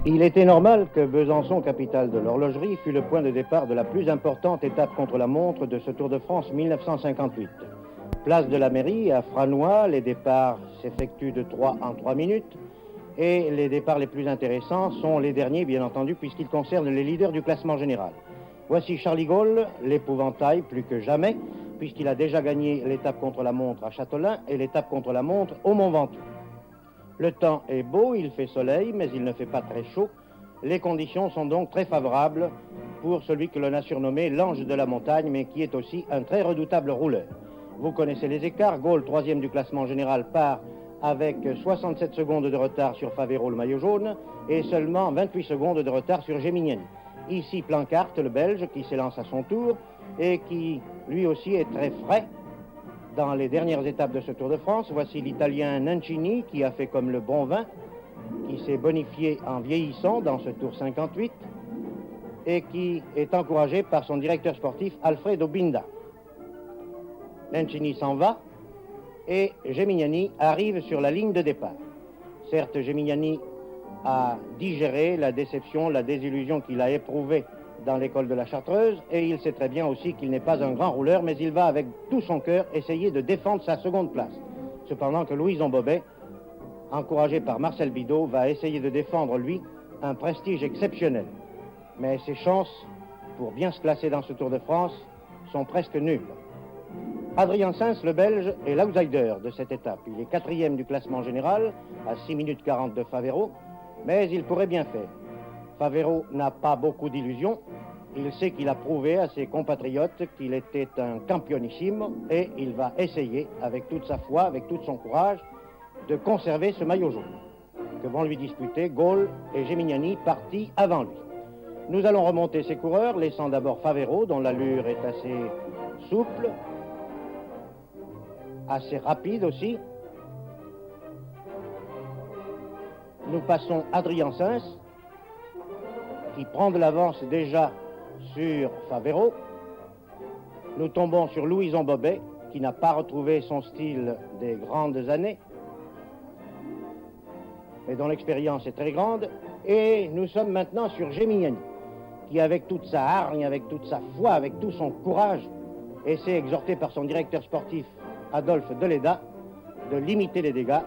Il était normal que Besançon, capitale de l'horlogerie, fût le point de départ de la plus importante étape contre la montre de ce Tour de France 1958. Place de la mairie, à Franois, les départs s'effectuent de 3 en 3 minutes et les départs les plus intéressants sont les derniers, bien entendu, puisqu'ils concernent les leaders du classement général. Voici Charlie Gaulle, l'épouvantail plus que jamais, puisqu'il a déjà gagné l'étape contre la montre à Châtelain et l'étape contre la montre au Mont Ventoux. Le temps est beau, il fait soleil, mais il ne fait pas très chaud. Les conditions sont donc très favorables pour celui que l'on a surnommé l'ange de la montagne, mais qui est aussi un très redoutable rouleur. Vous connaissez les écarts. Gaulle, troisième du classement général, part avec 67 secondes de retard sur Favero, le maillot jaune, et seulement 28 secondes de retard sur Gémignani. Ici, Plancart, le Belge, qui s'élance à son tour et qui, lui aussi, est très frais dans les dernières étapes de ce Tour de France. Voici l'Italien Nencini, qui a fait comme le bon vin, qui s'est bonifié en vieillissant dans ce Tour 58 et qui est encouragé par son directeur sportif Alfredo Binda. Nencini s'en va et Gémignani arrive sur la ligne de départ. Certes, Gémignani a digéré la déception, la désillusion qu'il a éprouvée dans l'école de la Chartreuse, et il sait très bien aussi qu'il n'est pas un grand rouleur, mais il va avec tout son cœur essayer de défendre sa seconde place. Cependant que Louison Bobet, encouragé par Marcel Bidot, va essayer de défendre, lui, un prestige exceptionnel. Mais ses chances, pour bien se classer dans ce Tour de France, sont presque nulles. Adrien Sens, le Belge, est l'outsider de cette étape. Il est quatrième du classement général, à 6 minutes 40 de Favero, mais il pourrait bien faire. Favero n'a pas beaucoup d'illusions. Il sait qu'il a prouvé à ses compatriotes qu'il était un campionissime et il va essayer, avec toute sa foi, avec tout son courage, de conserver ce maillot jaune que vont lui disputer Gaulle et Gémignani, partis avant lui. Nous allons remonter ces coureurs, laissant d'abord Favero, dont l'allure est assez souple, assez rapide aussi. Nous passons Adrien Sens, qui prend de l'avance déjà sur Favero. Nous tombons sur Louison Bobet, qui n'a pas retrouvé son style des grandes années, mais dont l'expérience est très grande. Et nous sommes maintenant sur Gémignani, qui avec toute sa hargne, avec toute sa foi, avec tout son courage, essaie, exhorté par son directeur sportif Adolphe Deleda, de limiter les dégâts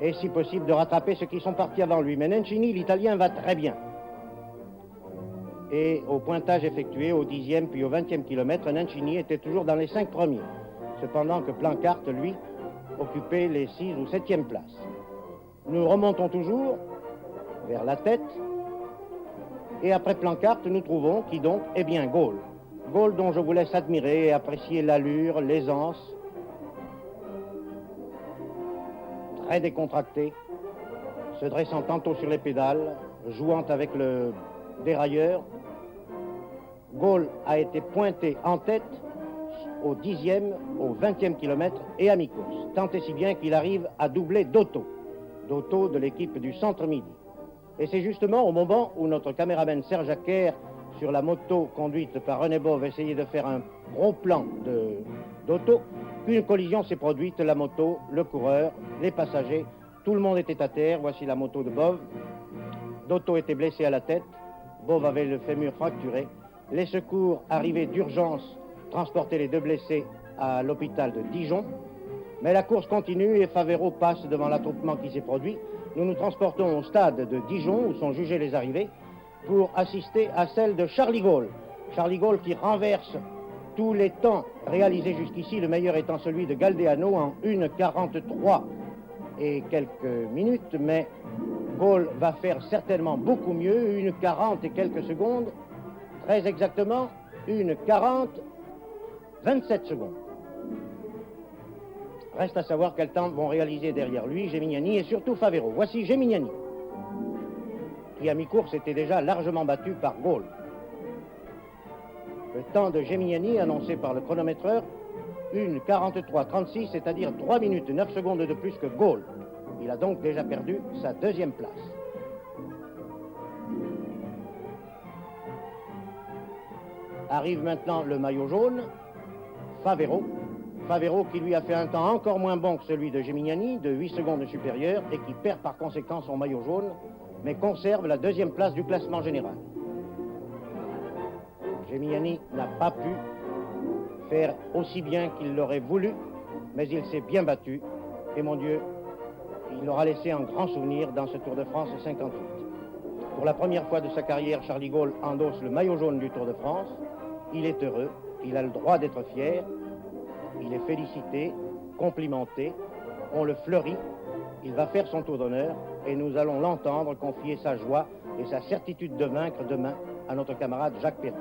et si possible de rattraper ceux qui sont partis avant lui. Mais Nencini, l'Italien, va très bien. Et au pointage effectué au 10e puis au 20e kilomètre, Nencini était toujours dans les 5 premiers. Cependant que Plancart, lui, occupait les 6 ou 7e places. Nous remontons toujours vers la tête. Et après Plancart, nous trouvons qui donc? Eh bien, Gaulle. Gaulle dont je vous laisse admirer et apprécier l'allure, l'aisance. Très décontracté, se dressant tantôt sur les pédales, jouant avec le dérailleur. Gaulle a été pointé en tête au 10e, au 20e kilomètre et à mi-course, tant et si bien qu'il arrive à doubler Dotto de l'équipe du Centre-Midi. Et c'est justement au moment où notre caméraman Serge Acquer, sur la moto conduite par René Bove, essayait de faire un gros plan de Dotto, qu'une collision s'est produite. La moto, le coureur, les passagers, tout le monde était à terre. Voici la moto de Bove. Dotto était blessé à la tête. Bove avait le fémur fracturé. Les secours arrivés d'urgence transportaient les deux blessés à l'hôpital de Dijon. Mais la course continue et Favero passe devant l'attroupement qui s'est produit. Nous nous transportons au stade de Dijon, où sont jugées les arrivées, pour assister à celle de Charlie Gaulle. Charlie Gaulle qui renverse tous les temps réalisés jusqu'ici, le meilleur étant celui de Galdeano en 1:43 et quelques minutes, mais Gaulle va faire certainement beaucoup mieux, 1:40 et quelques secondes, très exactement 1:40, 27 secondes. Reste à savoir quel temps vont réaliser derrière lui Gémignani et surtout Favero. Voici Gémignani, qui à mi-course était déjà largement battu par Gaulle. Le temps de Gémignani, annoncé par le chronométreur, 1:43,36, c'est-à-dire 3 minutes 9 secondes de plus que Gaulle. Il a donc déjà perdu sa deuxième place. Arrive maintenant le maillot jaune, Favero. Favero qui lui a fait un temps encore moins bon que celui de Gémignani, de 8 secondes supérieur, et qui perd par conséquent son maillot jaune mais conserve la deuxième place du classement général. Gemignani n'a pas pu faire aussi bien qu'il l'aurait voulu, mais il s'est bien battu. Et mon Dieu, il aura laissé un grand souvenir dans ce Tour de France 58. Pour la première fois de sa carrière, Charlie Gaulle endosse le maillot jaune du Tour de France. Il est heureux, il a le droit d'être fier. Il est félicité, complimenté, on le fleurit. Il va faire son tour d'honneur et nous allons l'entendre confier sa joie et sa certitude de vaincre demain à notre camarade Jacques Perrin.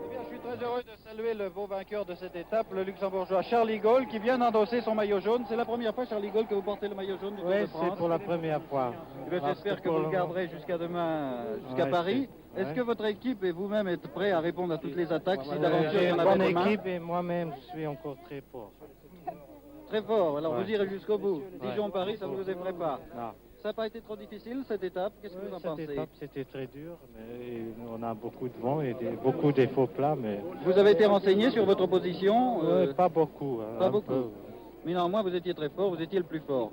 Eh bien, je suis très heureux de saluer le beau vainqueur de cette étape, le luxembourgeois Charlie Gaulle, qui vient d'endosser son maillot jaune. C'est la première fois, Charlie Gaulle, que vous portez le maillot jaune du Tour de France? Oui, c'est pour la première fois. J'espère que vous le garderez jusqu'à demain, jusqu'à Paris. Est-ce que votre équipe et vous-même êtes prêts à répondre à toutes les attaques si d'aventure il y en avait demain? J'ai une bonne équipe et moi-même, je suis encore très fort. Très fort, alors vous irez jusqu'au bout. Dijon-Paris, ça ne vous effraie pas? Non. Ça n'a pas été trop difficile, cette étape? Qu'est-ce que vous en pensez? Cette étape, c'était très dur, mais on a beaucoup de vent et beaucoup d'effets plats. Mais... Vous avez été renseigné sur votre position? Pas beaucoup. Pas beaucoup. Mais néanmoins, vous étiez très fort, vous étiez le plus fort.